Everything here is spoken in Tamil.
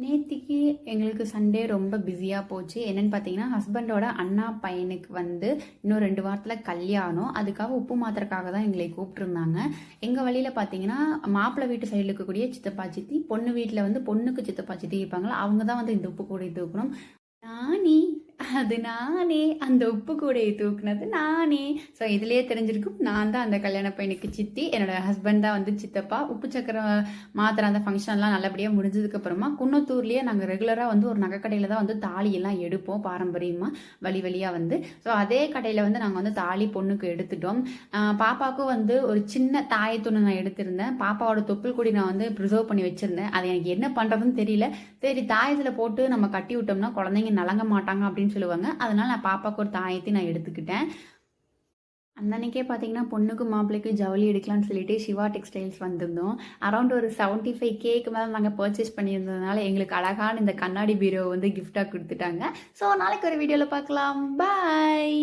நேத்திக்கு எங்களுக்கு சண்டே ரொம்ப பிஸியாக போச்சு. என்னன்னு பார்த்தீங்கன்னா, ஹஸ்பண்டோட அண்ணா பையனுக்கு வந்து இன்னும் 2 வாரத்தில் கல்யாணம். அதுக்காக உப்பு மாத்துறதுக்காக தான் எங்களை கூப்பிட்டுருந்தாங்க. எங்கள் வழியில் பார்த்தீங்கன்னா, மாப்பிள்ளை வீட்டு சைடில் இருக்கக்கூடிய சித்தப்பா சித்தி, பொண்ணு வீட்டில் வந்து பொண்ணுக்கு சித்தப்பா சித்தி இருப்பாங்களா, அவங்க தான் வந்து இந்த உப்பு கூடை தூக்கணும். நானே அது நானே அந்த உப்பு கூடையை தூக்குனது நானே. ஸோ இதுலேயே தெரிஞ்சிருக்கும், நான் தான் அந்த கல்யாண பையனுக்கு சித்தி, என்னோட ஹஸ்பண்ட் தான் வந்து சித்தப்பா. உப்பு சக்கரை மாத்திர அந்த ஃபங்க்ஷன்லாம் நல்லபடியாக முடிஞ்சதுக்கப்புறமா குன்னத்தூர்லேயே நாங்கள் ரெகுலராக வந்து ஒரு நகைக்கடையில் தான் வந்து தாலியெல்லாம் எடுப்போம் பாரம்பரியமாக வழியாக வந்து. ஸோ அதே கடையில் வந்து நாங்கள் வந்து தாலி பொண்ணுக்கு எடுத்துட்டோம். பாப்பாவுக்கும் வந்து ஒரு சின்ன தாயத்துணி நான் எடுத்திருந்தேன். பாப்பாவோட தொப்புள் கொடி நான் வந்து ப்ரிசர்வ் பண்ணி வச்சுருந்தேன். அது எனக்கு என்ன பண்ணுறதுன்னு தெரியல. சரி, தாயத்தில் போட்டு நம்ம கட்டி விட்டோம்னா குழந்தைங்க நலங்க மாட்டாங்க அப்படின்னு சொல்லுவாங்க. அதனால நான் பாப்பாவுக்கு ஒரு தாயத்தை நான் எடுத்துக்கிட்டேன். அன்னைக்கே பார்த்தீங்கன்னா, பொண்ணுக்கு மாப்பிள்ளைக்கு ஜவுளி எடுக்கலாம்னு சொல்லிட்டு சிவா டெக்ஸ்டைல்ஸ் வந்திருந்தோம். அரௌண்ட் ஒரு 75Kக்கு மேலே நாங்கள் பர்ச்சேஸ் பண்ணியிருந்ததுனால எங்களுக்கு அழகான இந்த கண்ணாடி பீரோ வந்து கிஃப்டாக கொடுத்துட்டாங்க. ஸோ நாளைக்கு ஒரு வீடியோவில் பார்க்கலாம். பாய்.